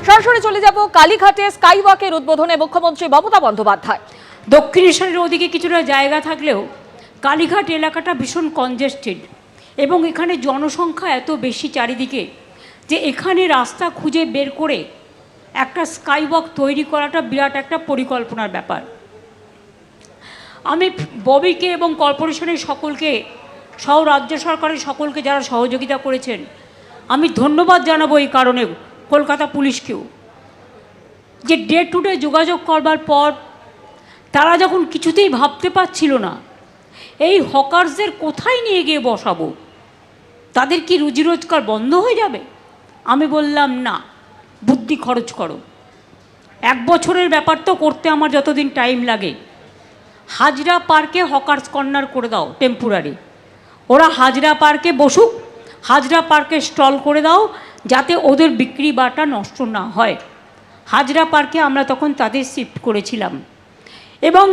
সরাসরি চলে যাব কালীঘাটে স্কাইওয়াকের উদ্বোধনে মুখ্যমন্ত্রী মমতা বন্দ্যোপাধ্যায়। দক্ষিণেশ্বরের ওদিকে কিছুটা জায়গা থাকলেও কালীঘাট এলাকাটা ভীষণ কনজেস্টেড এবং এখানে জনসংখ্যা এত বেশি চারিদিকে যে এখানে রাস্তা খুঁজে বের করে একটা স্কাইওয়াক তৈরি করাটা বিরাট একটা পরিকল্পনার ব্যাপার। আমি ববিকে এবং কর্পোরেশনের সকলকে সহ রাজ্য সরকারের সকলকে যারা সহযোগিতা করেছেন আমি ধন্যবাদ জানাবো এই কারণে কলকাতা পুলিশকেও, যে ডে টু ডে যোগাযোগ করবার পর তারা যখন কিছুতেই ভাবতে পারছিল না এই হকার্সদের কোথায় নিয়ে গিয়ে বসাবো, তাদের কি রুজি রোজগার বন্ধ হয়ে যাবে, আমি বললাম না, বুদ্ধি খরচ করো। 1 বছরের ব্যাপার তো করতে আমার যতদিন টাইম লাগে, হাজরা পার্কে হকার্স কর্নার করে দাও টেম্পোরারি, ওরা হাজরা পার্কে বসুক, হাজরা পার্কে স্টল করে দাও যাতে ওদের বিক্রি বাটা নষ্ট না হয়। হাজরা পার্কে আমরা তখন তাদের শিফট করেছিলাম। এবং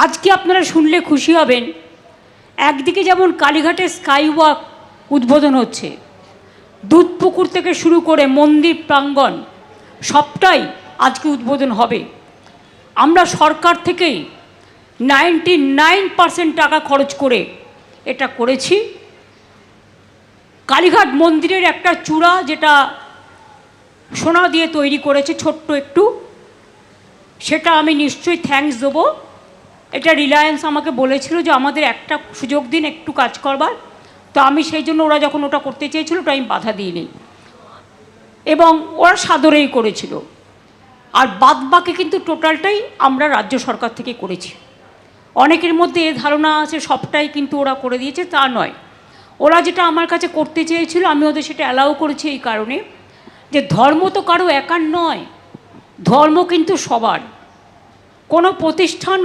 আজকে আপনারা শুনলে খুশি হবেন, একদিকে যেমন কালীঘাটে স্কাইওয়াক উদ্বোধন হচ্ছে, দুধপুকুর থেকে শুরু করে মন্দির প্রাঙ্গণ সবটাই আজকে উদ্বোধন হবে। আমরা সরকার থেকেই 99% টাকা খরচ করে এটা করেছি। কালীঘাট মন্দিরের একটা চূড়া যেটা সোনা দিয়ে তৈরি করেছে ছোট্ট একটু, সেটা আমি নিশ্চয়ই থ্যাঙ্কস দেবো। এটা রিলায়েন্স আমাকে বলেছিল যে আমাদের একটা সুযোগ দিন একটু কাজ করবার, তো আমি সেই জন্য ওরা যখন ওটা করতে চেয়েছিল ওটা আমি বাধা দিইনি এবং ওরা সাদরেই করেছিল। আর বাদবাকি কিন্তু টোটালটাই আমরা রাজ্য সরকার থেকে করেছি। অনেকের মধ্যে এ ধারণা আছে সবটাই কিন্তু ওরা করে দিয়েছে, তা নয়। ওরা যেটা আমার কাছে করতে চেয়েছিল আমি ওদের সেটা অ্যালাউ করেছি এই কারণে যে ধর্ম তো কারো একার নয়, ধর্ম কিন্তু সবার। কোনো প্রতিষ্ঠান,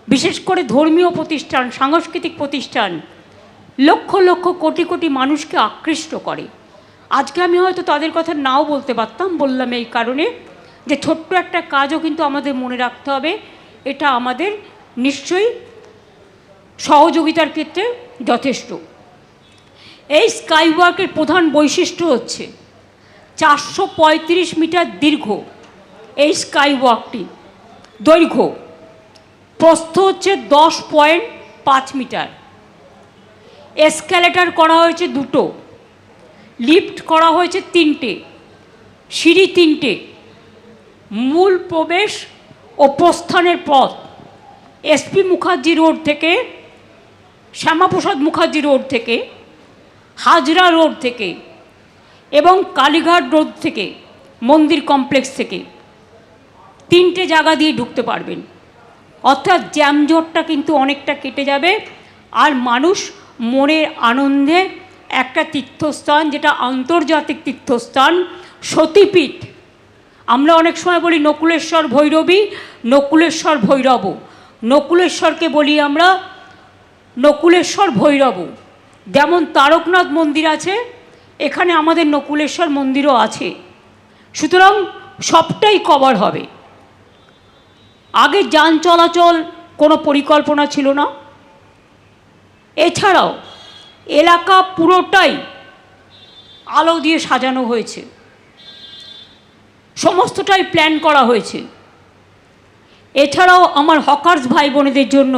বিশেষ করে ধর্মীয় প্রতিষ্ঠান, সাংস্কৃতিক প্রতিষ্ঠান লক্ষ লক্ষ কোটি কোটি মানুষকে আকৃষ্ট করে। আজকে আমি হয়তো তাদের কথা নাও বলতে পারতাম, বললাম এই কারণে যে ছোট্ট একটা কাজও কিন্তু আমাদের মনে রাখতে হবে, এটা আমাদের নিশ্চয়ই সহযোগিতার ক্ষেত্রে যথেষ্ট। এই স্কাইওয়াকের প্রধান বৈশিষ্ট্য হচ্ছে 435 মিটার দীর্ঘ এই স্কাইওয়াকটি দৈর্ঘ্য, প্রস্থ হচ্ছে 10.5 মিটার, এসক্যালেটর করা হয়েছে 2টো, লিফট করা হয়েছে 3টে, সিঁড়ি 3টে, মূল প্রবেশ ও প্রস্থানের পথ এসপি মুখার্জি রোড থেকে, শ্যামাপ্রসাদ মুখার্জি রোড থেকে, হাজরা রোড থেকে এবং কালীঘাট রোড থেকে, মন্দির কমপ্লেক্স থেকে 3টে জায়গা দিয়ে ঢুকতে পারবেন। অর্থাৎ জ্যামজটটা কিন্তু অনেকটা কেটে যাবে। আর মানুষ মনের আনন্দে একটা তীর্থস্থান, যেটা আন্তর্জাতিক তীর্থস্থান, সতীপীঠ, আমরা অনেক সময় বলি নকুলেশ্বর ভৈরবী, নকুলেশ্বর ভৈরব, নকুলেশ্বরকে বলি আমরা নকুলেশ্বর ভৈরব। যেমন তারকনাথ মন্দির আছে, এখানে আমাদের নকুলেশ্বর মন্দিরও আছে। সুতরাং সবটাই কভার হবে। আগে যান চলাচল কোনো পরিকল্পনা ছিল না। এছাড়াও এলাকা পুরোটাই আলো দিয়ে সাজানো হয়েছে, সমস্তটাই প্ল্যান করা হয়েছে। এছাড়াও আমার হকার্স ভাই বোনেদের জন্য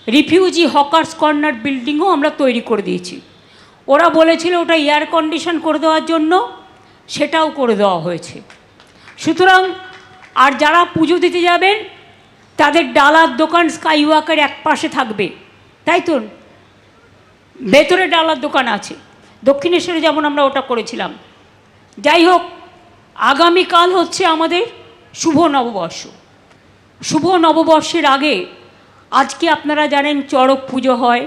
রিফিউজি হকার্স কর্নার বিল্ডিংও আমরা তৈরি করে দিয়েছি। ওরা বলেছিল ওটা এয়ার কন্ডিশন করে দেওয়ার জন্য, সেটাও করে দেওয়া হয়েছে। সুতরাং আর যারা পুজো দিতে যাবেন তাদের ডালার দোকান স্কাইওয়াকের এক পাশে থাকবে, তাই তো? ভেতরে ডালার দোকান আছে, দক্ষিণেশ্বরে যেমন আমরা ওটা করেছিলাম। যাই হোক, আগামীকাল হচ্ছে আমাদের শুভ নববর্ষ। শুভ নববর্ষের আগে আজকে আপনারা জানেন চড়ক পুজো হয়,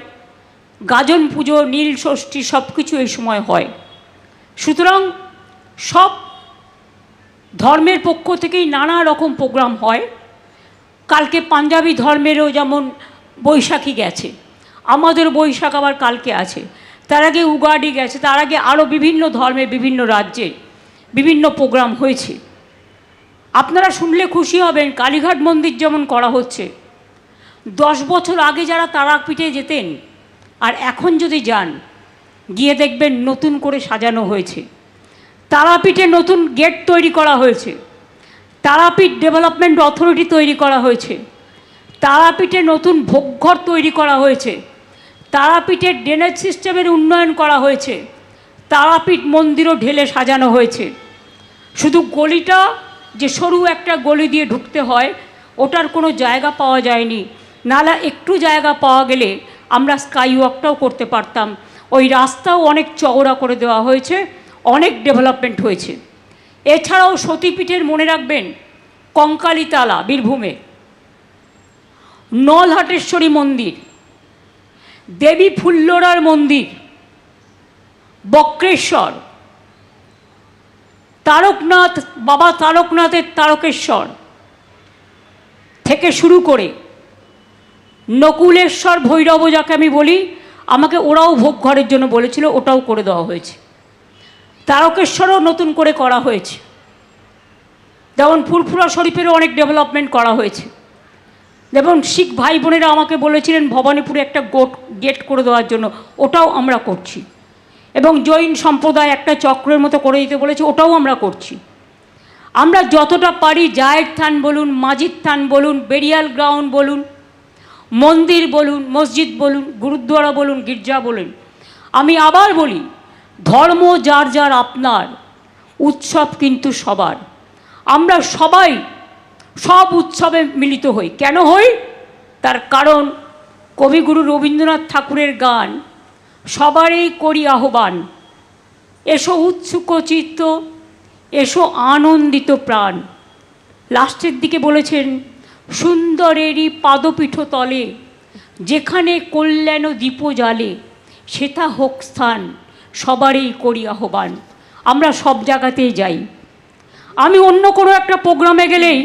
গাজন পুজো, নীল ষষ্ঠী, সব কিছু এই সময় হয়। সুতরাং সব ধর্মের পক্ষ থেকেই নানা রকম প্রোগ্রাম হয়। কালকে পাঞ্জাবি ধর্মেরও যেমন বৈশাখী গেছে, আমাদের বৈশাখ আবার কালকে আছে, তার আগে উগাডি গেছে, তার আগে আরও বিভিন্ন ধর্মের বিভিন্ন রাজ্যে বিভিন্ন প্রোগ্রাম হয়েছে। আপনারা শুনলে খুশি হবেন, কালীঘাট মন্দির যেমন করা হচ্ছে। 10 বছর আগে যারা তারাপীঠে যেতেন আর এখন যদি যান, গিয়ে দেখবেন নতুন করে সাজানো হয়েছে। তারাপীঠে নতুন গেট তৈরি করা হয়েছে, তারাপীঠ ডেভেলপমেন্ট অথরিটি তৈরি করা হয়েছে, তারাপীঠে নতুন ভোগঘর তৈরি করা হয়েছে, তারাপীঠের ড্রেনেজ সিস্টেমের উন্নয়ন করা হয়েছে, তারাপীঠ মন্দিরও ঢেলে সাজানো হয়েছে। শুধু গলিটা যে সরু একটা গলি দিয়ে ঢুকতে হয় ওটার কোনো জায়গা পাওয়া যায়নি, নালা একটু জায়গা পাওয়া গেলে আমরা স্কাই ওয়াকটাও করতে পারতাম। ওই রাস্তাও অনেক চওড়া করে দেওয়া হয়েছে, অনেক ডেভেলপমেন্ট হয়েছে। এছাড়াও সতীপীঠের মনে রাখবেন কঙ্কালীতলা বীরভূমে, নলহাটেশ্বরী মন্দির, দেবী ফুল্লরার মন্দির, বক্রেশ্বর, তারকনাথ, বাবা তারকনাথের তারকেশ্বর থেকে শুরু করে নকুলেশ্বর ভৈরব, যাকে আমি বলি, আমাকে ওরাও ভোগ ঘরের জন্য বলেছিল, ওটাও করে দেওয়া হয়েছে। তারকেশ্বরও নতুন করে করা হয়েছে। যেমন ফুরফুরা শরীফেরও অনেক ডেভেলপমেন্ট করা হয়েছে। যেমন শিখ ভাই বোনেরা আমাকে বলেছিলেন ভবানীপুরে একটা গেট করে দেওয়ার জন্য, ওটাও আমরা করছি। এবং জৈন সম্প্রদায় একটা চক্রের মতো করে দিতে বলেছে, ওটাও আমরা করছি। আমরা যতটা পারি জায়ের থান বলুন, মাজিদ থান বলুন, বেরিয়াল গ্রাউন্ড বলুন, মন্দির বলুন, মসজিদ বলুন, গুরুদ্বারা বলুন, গির্জা বলুন, আমি আবার বলি, ধর্ম যার যার আপনার, উৎসব কিন্তু সবার। আমরা সবাই সব উৎসবে মিলিত হই। কেন হই? তার কারণ কবিগুরু রবীন্দ্রনাথ ঠাকুরের গান, সবারই করি আহ্বান, এসো উৎসুক চিত্ত, এসো আনন্দিত প্রাণ। লাস্টের দিকে বলেছেন, সুন্দরেরই পাদপীঠ তলে, যেখানে কল্যাণ দীপ জ্বালে, সেটা হোক স্থান, সবারই করি আহ্বান। আমরা সব জায়গাতেই যাই। আমি অন্য কোনো একটা প্রোগ্রামে গেলেই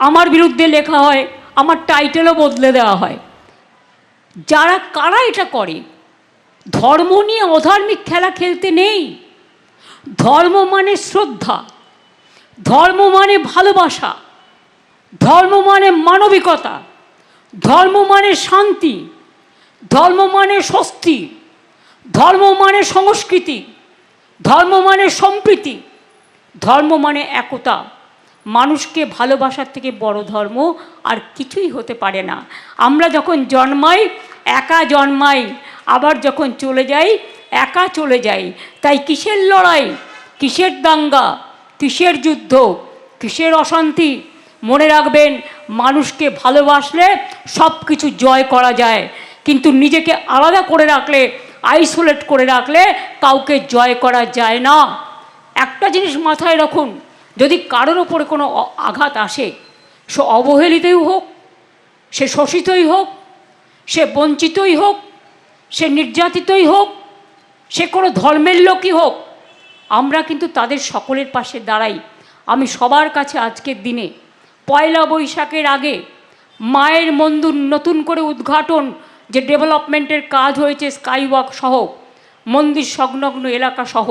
আমার বিরুদ্ধে লেখা হয়, আমার টাইটেলও বদলে দেওয়া হয়। কারা এটা করে? ধর্ম নিয়ে অধার্মিক খেলা খেলতে নেই। ধর্ম মানে শ্রদ্ধা, ধর্ম মানে ভালোবাসা, ধর্ম মানে মানবিকতা, ধর্ম মানে শান্তি, ধর্ম মানে স্বস্তি, ধর্ম মানে সংস্কৃতি, ধর্ম মানে সম্প্রীতি, ধর্ম মানে একতা। মানুষকে ভালোবাসার থেকে বড় ধর্ম আর কিছুই হতে পারে না। আমরা যখন জন্মাই একা জন্মাই, আবার যখন চলে যাই একা চলে যাই। তাই কিসের লড়াই, কিসের দাঙ্গা, কিসের যুদ্ধ, কিসের অশান্তি? মনে রাখবেন, মানুষকে ভালোবাসলে সব কিছু জয় করা যায়, কিন্তু নিজেকে আলাদা করে রাখলে, আইসোলেট করে রাখলে কাউকে জয় করা যায় না। একটা জিনিস মাথায় রাখুন, যদি কারোর ওপরে কোনো আঘাত আসে, সে অবহেলিতই হোক, সে শোষিতই হোক, সে বঞ্চিতই হোক, সে নির্যাতিতই হোক, সে কোনো ধর্মের লোকই হোক, আমরা কিন্তু তাদের সকলের পাশে দাঁড়াই। আমি সবার কাছে আজকের দিনে পয়লা বৈশাখের আগে মায়ের মন্দির নতুন করে উদ্ঘাটন, যে ডেভেলপমেন্টের কাজ হয়েছে স্কাইওয়াক সহ, মন্দির সংলগ্ন এলাকা সহ,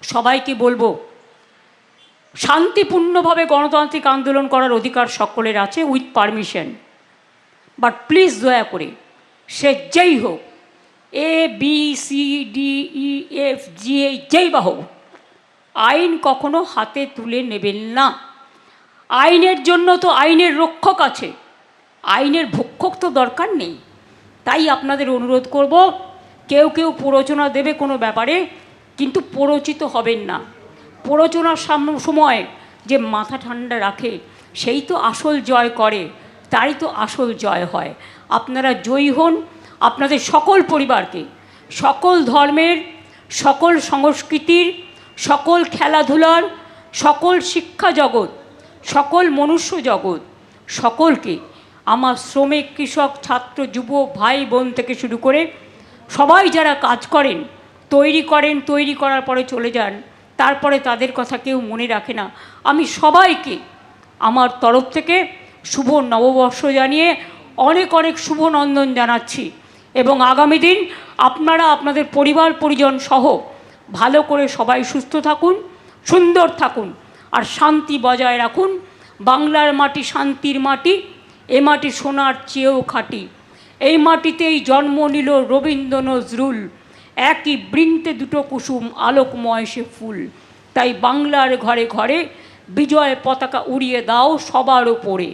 সবাইকে বলবো, শান্তিপূর্ণভাবে গণতান্ত্রিক আন্দোলন করার অধিকার সকলের আছে, উইথ পারমিশন। বাট প্লিজ দয়া করে, সে যেই হোক, ABCDEFGA যেই বা হোক, আইন কখনো হাতে তুলে নেবেন না। আইনের জন্য তো আইনের রক্ষক আছে, আইনের ভক্ষক তো দরকার নেই। তাই আপনাদের অনুরোধ করব, কেউ কেউ প্ররোচনা দেবে কোনো ব্যাপারে, কিন্তু প্ররোচিত হবেন না। প্ররোচনার সময় যে মাথা ঠান্ডা রাখে, সেই তো আসল জয় করে, তারই তো আসল জয় হয়। আপনারা জয়ী হন। আপনাদের সকল পরিবারকে, সকল ধর্মের, সকল সংস্কৃতির, সকল খেলাধুলার, সকল শিক্ষা জগৎ, সকল মনুষ্য জগৎ, সকলকে আমার শ্রমিক, কৃষক, ছাত্র, যুব ভাই বোন থেকে শুরু করে সবাই যারা কাজ করেন, তৈরি করার পরে চলে যান, তারপরে তাদের কথা কেউ মনে রাখে না, আমি সবাইকে আমার তরফ থেকে শুভ নববর্ষ জানিয়ে অনেক অনেক শুভ নন্দন জানাচ্ছি। এবং আগামী দিন আপনারা আপনাদের পরিবার পরিজন সহ ভালো করে সবাই সুস্থ থাকুন, সুন্দর থাকুন, আর শান্তি বজায় রাখুন। বাংলার মাটি শান্তির মাটি, এ মাটি সোনার চেয়েও খাঁটি। এই মাটিতেই জন্ম নিল রবীন্দ্র নজরুল, একই বৃন্তে দুটো কুসুম আলোকময় সে ফুল। তাই বাংলার ঘরে ঘরে বিজয় পতাকা উড়িয়ে দাও সবার ওপরে।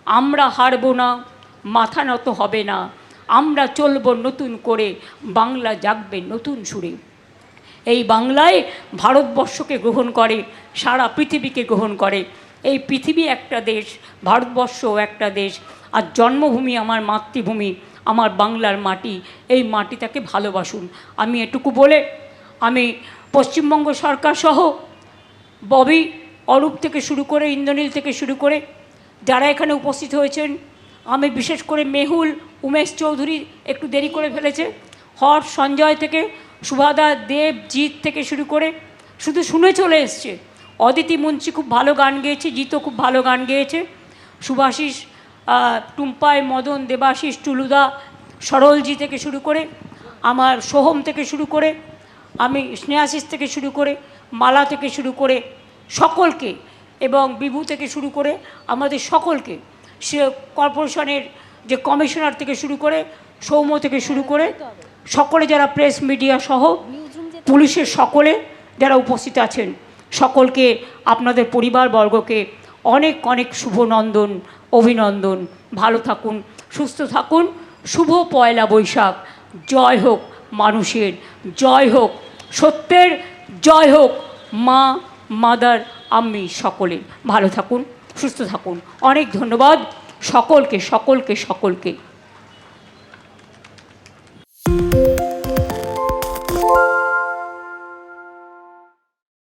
আমরা হারবো না, মাথা নত হবে না, আমরা চলবো নতুন করে, বাংলা জাগবে নতুন সুরে। এই বাংলায় ভারতবর্ষকে গ্রহণ করে, সারা পৃথিবীকে গ্রহণ করে। এই পৃথিবী একটা দেশ, ভারতবর্ষও একটা দেশ। আর জন্মভূমি আমার মাতৃভূমি, আমার বাংলার মাটি। এই মাটিটাকে ভালোবাসুন। আমি এটুকু বলে আমি পশ্চিমবঙ্গ সরকার সহ ববি, অরূপ থেকে শুরু করে, ইন্দ্রনীল থেকে শুরু করে যারা এখানে উপস্থিত হয়েছেন, আমি বিশেষ করে মেহুল, উমেশ চৌধুরী একটু দেরি করে ফেলেছে, হর্ষ, সঞ্জয় থেকে সুভাদা, দেব, জিৎ থেকে শুরু করে শুধু শুনে চলে এসছে। অদিতি মুন্সি খুব ভালো গান গেয়েছে, জিতও খুব ভালো গান গেয়েছে, সুভাষিস, টুম্পাই, মদন, দেবাশিস, টুলুদা, সরলজি থেকে শুরু করে, আমার সোহম থেকে শুরু করে, আমি স্নেহাশিস থেকে শুরু করে, মালা থেকে শুরু করে সকলকে, এবং বিভু থেকে শুরু করে আমাদের সকলকে, সে কর্পোরেশনের যে কমিশনার থেকে শুরু করে, সৌম্য থেকে শুরু করে সকলে যারা প্রেস মিডিয়া সহ পুলিশের সকলে যারা উপস্থিত আছেন, সকলকে আপনাদের পরিবারবর্গকে অনেক অনেক শুভনন্দন, অভিনন্দন। ভালো থাকুন, সুস্থ থাকুন। শুভ পয়লা বৈশাখ। জয় হোক মানুষের, জয় হোক সত্যের, জয় হোক মা, মাদার, আম্মি সকলের। ভালো থাকুন, সুস্থ থাকুন। অনেক ধন্যবাদ সকলকে সকলকে সকলকে।